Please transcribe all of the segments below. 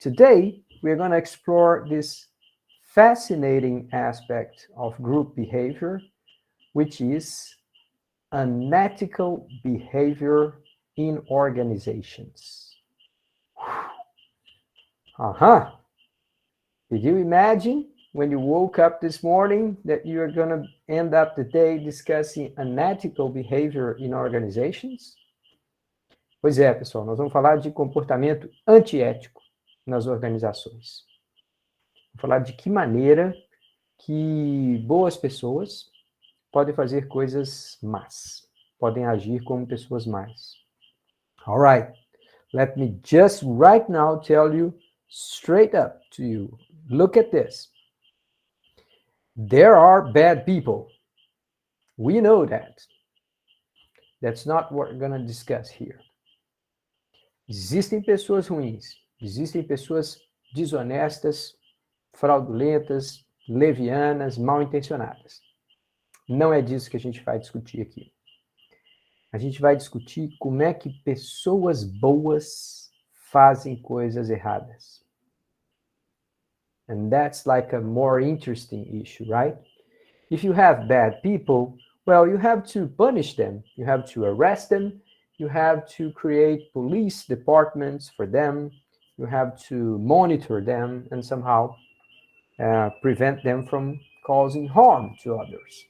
Today, we're going to explore this fascinating aspect of group behavior, which is unethical behavior in organizations. Uh-huh. Did you imagine when you woke up this morning that you're going to end up the day discussing unethical behavior in organizations? Pois é, pessoal, nós vamos falar de comportamento antiético nas organizações. Vamos falar de que maneira que boas pessoas podem fazer coisas más, podem agir como pessoas más. All right, let me just right now tell you straight up to you. Look at this. There are bad people. We know that. That's not what we're going to discuss here. Existem pessoas ruins, existem pessoas desonestas, fraudulentas, levianas, mal intencionadas. Não é disso que a gente vai discutir aqui. A gente vai discutir como é que pessoas boas fazem coisas erradas. And that's like a more interesting issue, right? If you have bad people, well, you have to punish them. You have to arrest them. You have to create police departments for them. You have to monitor them and somehow prevent them from causing harm to others.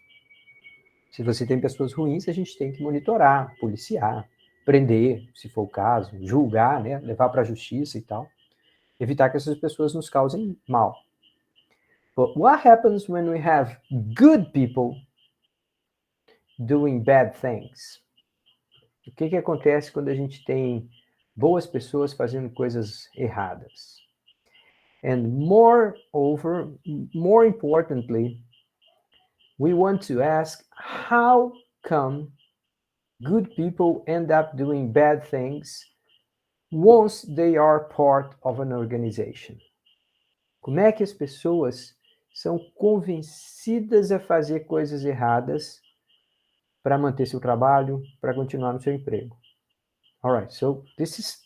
Se você tem pessoas ruins, a gente tem que monitorar, policiar, prender, se for o caso, julgar, né, levar para a justiça e tal. Evitar que essas pessoas nos causem mal. But what happens when we have good people doing bad things? O que acontece quando a gente tem boas pessoas fazendo coisas erradas? And moreover, more importantly, we want to ask, how come good people end up doing bad things once they are part of an organization? Como é que as pessoas são convencidas a fazer coisas erradas para manter seu trabalho, para continuar no seu emprego? All right, so this is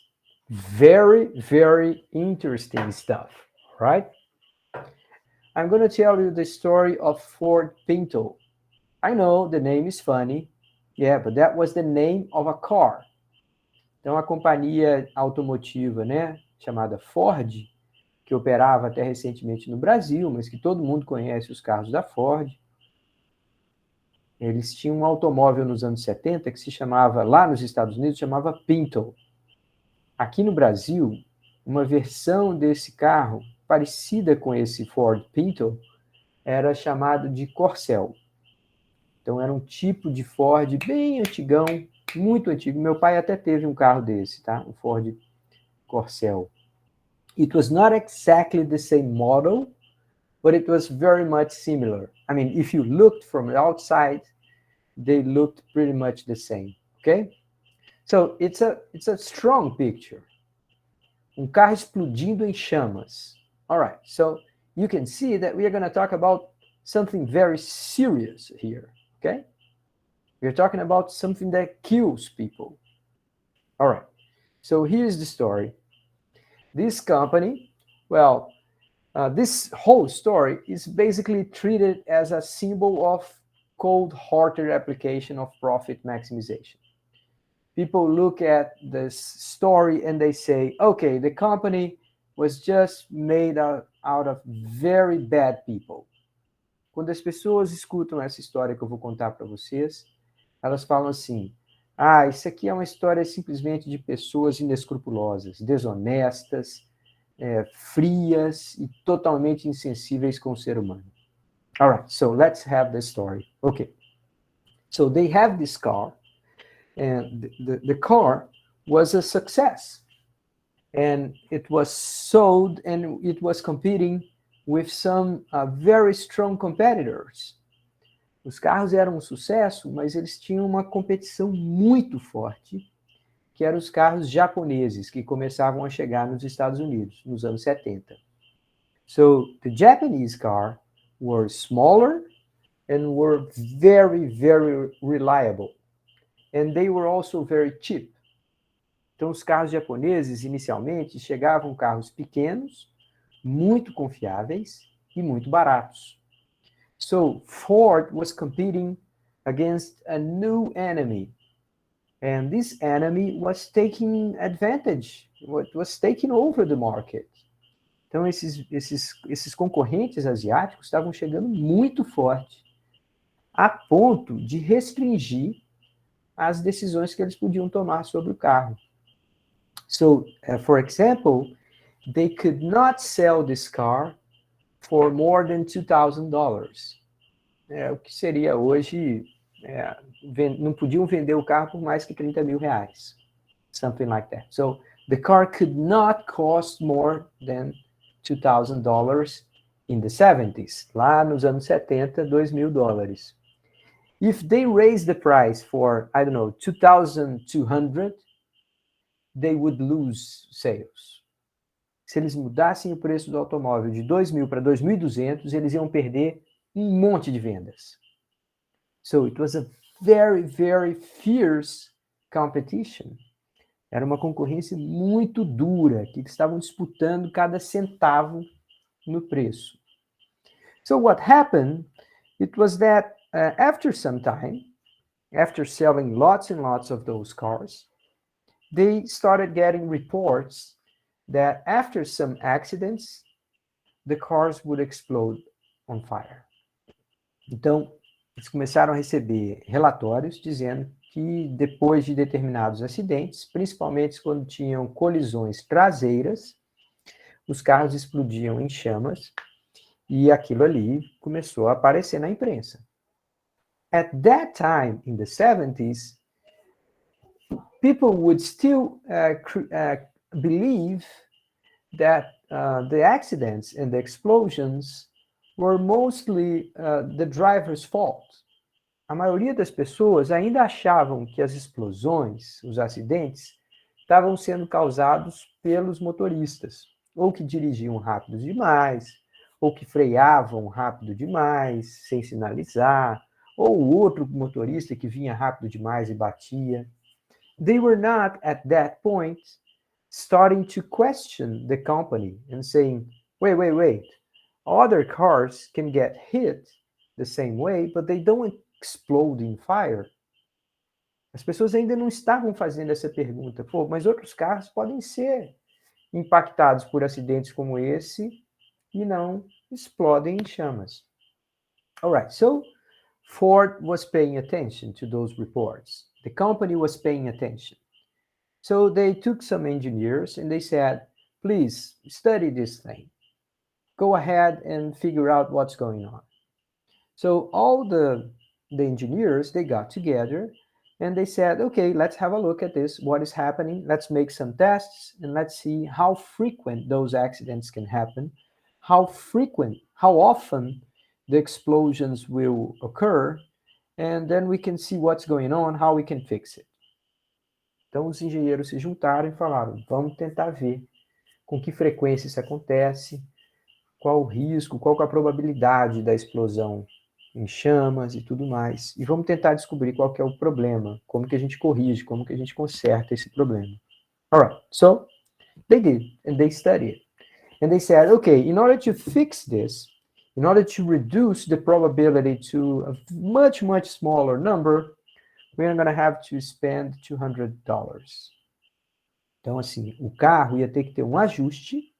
very, very interesting stuff, right? I'm going to tell you the story of Ford Pinto. I know the name is funny, yeah, but that was the name of a car. Então, a companhia automotiva, né, chamada Ford, que operava até recentemente no Brasil, mas que todo mundo conhece os carros da Ford. Eles tinham um automóvel nos anos 70 que se chamava, lá nos Estados Unidos, chamava Pinto. Aqui no Brasil, uma versão desse carro, parecida com esse Ford Pinto, era chamado de Corcel. Então, era um tipo de Ford bem antigão, muito antigo. Meu pai até teve um carro desse, tá? Um Ford Corcel. It was not exactly the same model, but it was very much similar. I mean, if you looked from the outside, they looked pretty much the same, okay? So, it's a strong picture. Um carro explodindo em chamas. All right, so you can see that we are going to talk about something very serious here, okay? We're talking about something that kills people. All right, so here's the story. This company, well, this whole story is basically treated as a symbol of cold-hearted application of profit maximization. People look at this story and they say, okay, the company was just made out of very bad people. Quando as pessoas escutam essa história que eu vou contar para vocês, elas falam assim, isso aqui é uma história simplesmente de pessoas inescrupulosas, desonestas, frias e totalmente insensíveis com o ser humano. All right, so let's have the story. Okay, so they have this car, and the car was a success. And it was sold, and it was competing with some very strong competitors. Os carros eram um sucesso, mas eles tinham uma competição muito forte, que eram os carros japoneses, que começavam a chegar nos Estados Unidos, nos anos 70. So, the Japanese car were smaller and were very, very reliable. And they were also very cheap. Então, os carros japoneses, inicialmente, chegavam carros pequenos, muito confiáveis e muito baratos. So, Ford was competing against a new enemy. And this enemy was taking advantage, was taking over the market. Então, esses concorrentes asiáticos estavam chegando muito forte, a ponto de restringir as decisões que eles podiam tomar sobre o carro. So, for example, they could not sell this car for more than $2,000. O que seria hoje, não podiam vender o carro por mais que 30 mil reais. Something like that. So, the car could not cost more than $2,000 in the 70s. Lá nos anos 70, $2.000. If they raise the price for, I don't know, 2,200, they would lose sales. Se eles mudassem o preço do automóvel de 2.000 para 2.200, eles iam perder um monte de vendas. So it was a very, very fierce competition. Era uma concorrência muito dura, que estavam disputando cada centavo no preço. So what happened, it was that after some time, after selling lots and lots of those cars, they started getting reports that after some accidents, the cars would explode on fire. Então, eles começaram a receber relatórios dizendo que depois de determinados acidentes, principalmente quando tinham colisões traseiras, os carros explodiam em chamas e aquilo ali começou a aparecer na imprensa. At that time, in the 70s, people would still believe that the accidents and the explosions were mostly the driver's fault. A maioria das pessoas ainda achavam que as explosões, os acidentes, estavam sendo causados pelos motoristas, ou que dirigiam rápido demais, ou que freavam rápido demais, sem sinalizar, ou o outro motorista que vinha rápido demais e batia. They were not, at that point, starting to question the company and saying, wait, other cars can get hit the same way, but they don't explode in fire. As pessoas ainda não estavam fazendo essa pergunta. Pô, mas outros carros podem ser impactados por acidentes como esse e não explodem em chamas. All right, so Ford was paying attention to those reports. The company was paying attention. So they took some engineers and they said, please study this thing. Go ahead and figure out what's going on. So all the engineers, they got together and they said, okay, let's have a look at this. What is happening? Let's make some tests and let's see how frequent those accidents can happen, how often the explosions will occur, and then we can see what's going on, how we can fix it. Então os engenheiros se juntaram e falaram, vamos tentar ver com que frequência isso acontece, qual o risco, qual a probabilidade da explosão em chamas e tudo mais. E vamos tentar descobrir qual que é o problema, como que a gente corrige, como que a gente conserta esse problema. All right, so they did, and they studied. And they said, okay, in order to fix this, in order to reduce the probability to a much, much smaller number, we're going to have to spend $200. Então, assim, o carro ia ter que ter um ajuste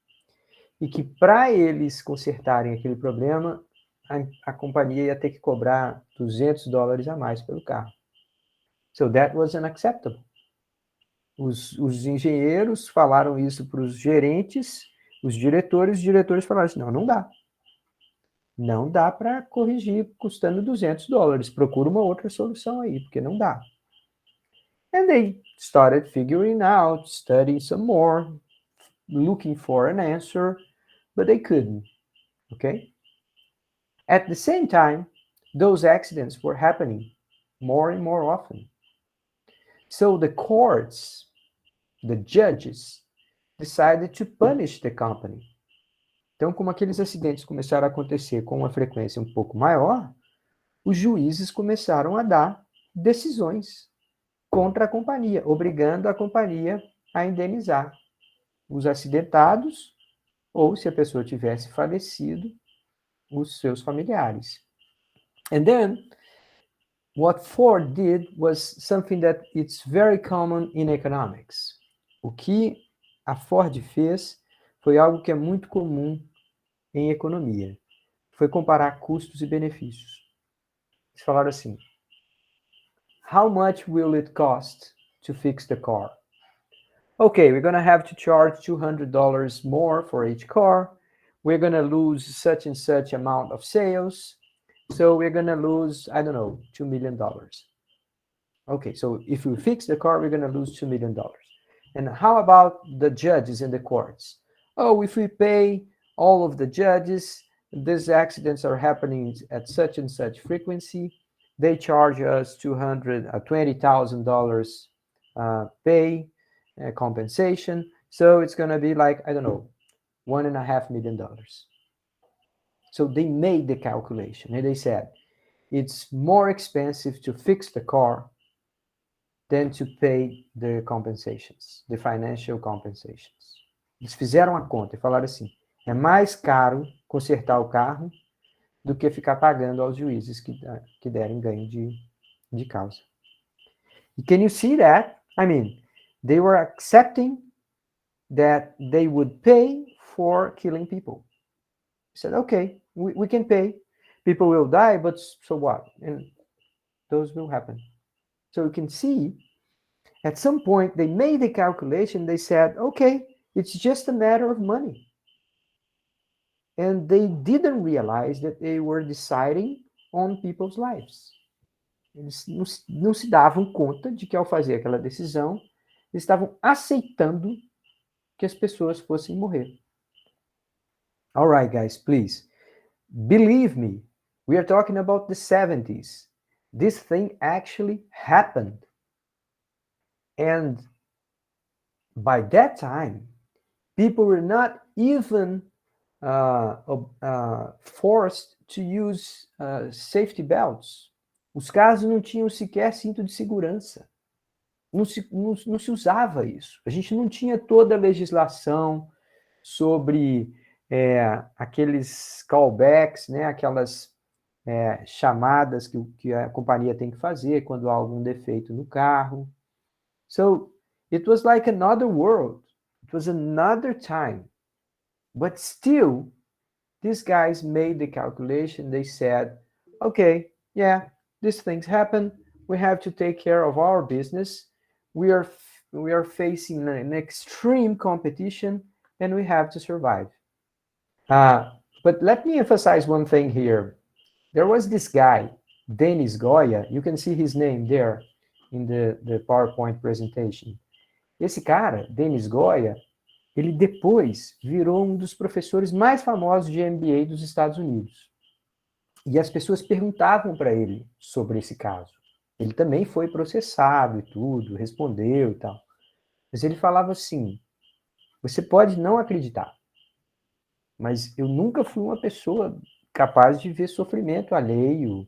e que para eles consertarem aquele problema, a companhia ia ter que cobrar $200 a mais pelo carro. So that was unacceptable. Os engenheiros falaram isso para os gerentes, os diretores falaram assim, não dá. Não dá para corrigir custando $200. Procura uma outra solução aí, porque não dá. And they started figuring out, studying some more, looking for an answer, but they couldn't. Okay? At the same time, those accidents were happening more and more often. So the courts, the judges, decided to punish the company. Então, como aqueles acidentes começaram a acontecer com uma frequência um pouco maior, os juízes começaram a dar decisões contra a companhia, obrigando a companhia a indenizar os acidentados ou, se a pessoa tivesse falecido, os seus familiares. And then, what Ford did was something that it's very common in economics. O que a Ford fez foi algo que é muito comum em economia. Foi comparar custos e benefícios. Eles falaram assim: how much will it cost to fix the car? Okay, we're going to have to charge $200 more for each car. We're going to lose such and such amount of sales. So we're going to lose, I don't know, $2 million. Okay, so if we fix the car, we're going to lose $2 million. And how about the judges in the courts? Oh, if we pay all of the judges, these accidents are happening at such and such frequency. They charge us $20,000 pay compensation. So it's going to be like, I don't know, $1.5 million. So they made the calculation and they said, it's more expensive to fix the car than to pay the compensations, the financial compensations. Eles fizeram a conta e falaram assim, é mais caro consertar o carro do que ficar pagando aos juízes que derem ganho de causa. Can you see that? I mean, they were accepting that they would pay for killing people. They said, okay, we can pay. People will die, but so what? And those will happen. So you can see, at some point, they made the calculation. They said, okay, it's just a matter of money. And they didn't realize that they were deciding on people's lives. Eles não se davam conta de que, ao fazer aquela decisão, eles estavam aceitando que as pessoas fossem morrer. All right, guys, please. Believe me, we are talking about the 70s. This thing actually happened. And by that time, people were not even forced to use safety belts. Os carros não tinham sequer cinto de segurança. Não se usava isso. A gente não tinha toda a legislação sobre aqueles callbacks, né, aquelas chamadas que a companhia tem que fazer quando há algum defeito no carro. So, it was like another world. It was another time. But still, these guys made the calculation. They said, okay, yeah, these things happen. We have to take care of our business. We are facing an extreme competition, and we have to survive. But let me emphasize one thing here. There was this guy, Denis Goya. You can see his name there in the PowerPoint presentation. Esse cara, Denis Goya, ele depois virou um dos professores mais famosos de MBA dos Estados Unidos. E as pessoas perguntavam para ele sobre esse caso. Ele também foi processado e tudo, respondeu e tal. Mas ele falava assim, você pode não acreditar, mas eu nunca fui uma pessoa capaz de ver sofrimento alheio.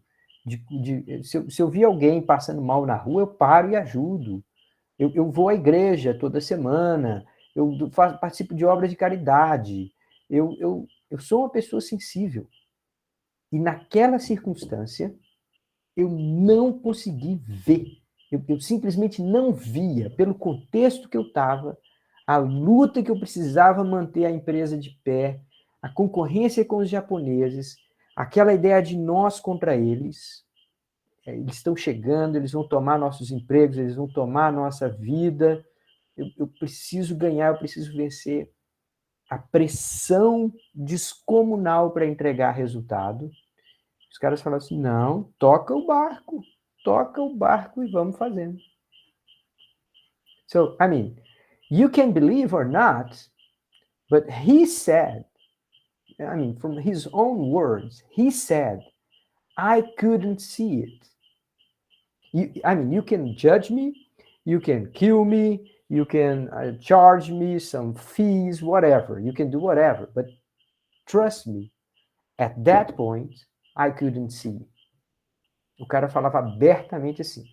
Se eu vi alguém passando mal na rua, eu paro e ajudo. Eu vou à igreja toda semana, eu participo de obras de caridade, eu sou uma pessoa sensível. E naquela circunstância, eu não consegui ver, eu simplesmente não via, pelo contexto que eu estava, a luta que eu precisava manter a empresa de pé, a concorrência com os japoneses, aquela ideia de nós contra eles. Eles estão chegando, eles vão tomar nossos empregos, eles vão tomar nossa vida. Eu preciso ganhar, eu preciso vencer. A pressão descomunal para entregar resultado. Os caras falaram assim, não, toca o barco e vamos fazendo. So, I mean, you can believe or not, but he said, I mean, from his own words, he said, I couldn't see it. You can judge me, you can kill me, you can charge me some fees, whatever. You can do whatever, but trust me, at that point, I couldn't see. O cara falava abertamente assim.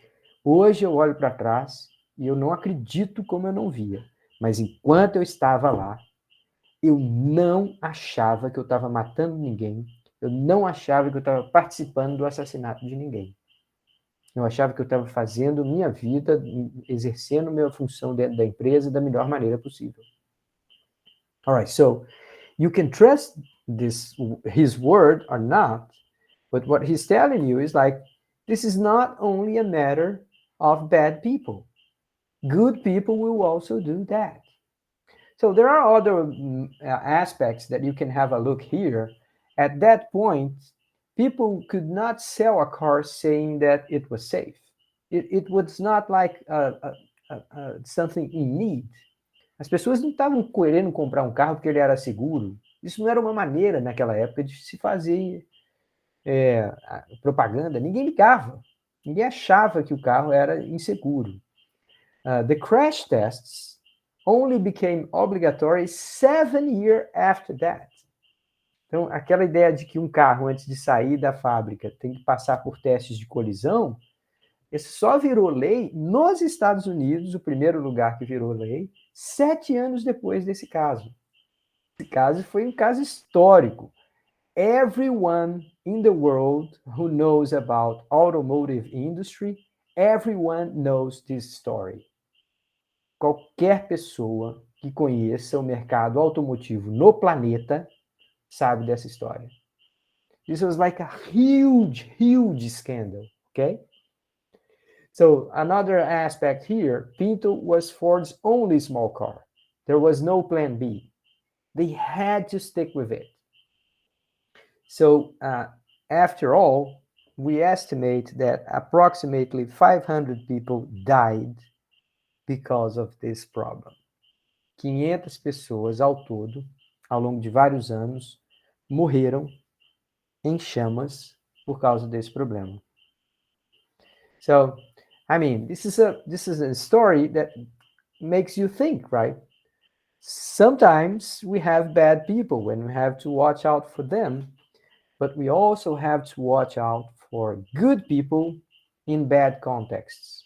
Hoje eu olho para trás e eu não acredito como eu não via. Mas enquanto eu estava lá, eu não achava que eu estava matando ninguém, eu não achava que eu estava participando do assassinato de ninguém. Eu achava que eu estava fazendo minha vida, exercendo minha função dentro da empresa da melhor maneira possível. All right, so you can trust his word or not, but what he's telling you is like, this is not only a matter of bad people. Good people will also do that. So there are other aspects that you can have a look here. At that point, people could not sell a car saying that it was safe. It was not like something in need. As pessoas não estavam querendo comprar um carro porque ele era seguro. Isso não era uma maneira, naquela época, de se fazer propaganda. Ninguém ligava. Ninguém achava que o carro era inseguro. The crash tests only became obligatory 7 years after that. Então, aquela ideia de que um carro, antes de sair da fábrica, tem que passar por testes de colisão, esse só virou lei nos Estados Unidos, o primeiro lugar que virou lei, 7 anos depois desse caso. Esse caso foi um caso histórico. Everyone in the world who knows about automotive industry, everyone knows this story. Qualquer pessoa que conheça o mercado automotivo no planeta sabe dessa história. This was like a huge, huge scandal, okay? So another aspect here, Pinto was Ford's only small car. There was no plan B. They had to stick with it. So after all, we estimate that approximately 500 people died because of this problem. 500 pessoas ao todo, ao longo de vários anos, morreram em chamas por causa desse problema. So, I mean, this is a story that makes you think, right? Sometimes we have bad people and we have to watch out for them, but we also have to watch out for good people in bad contexts.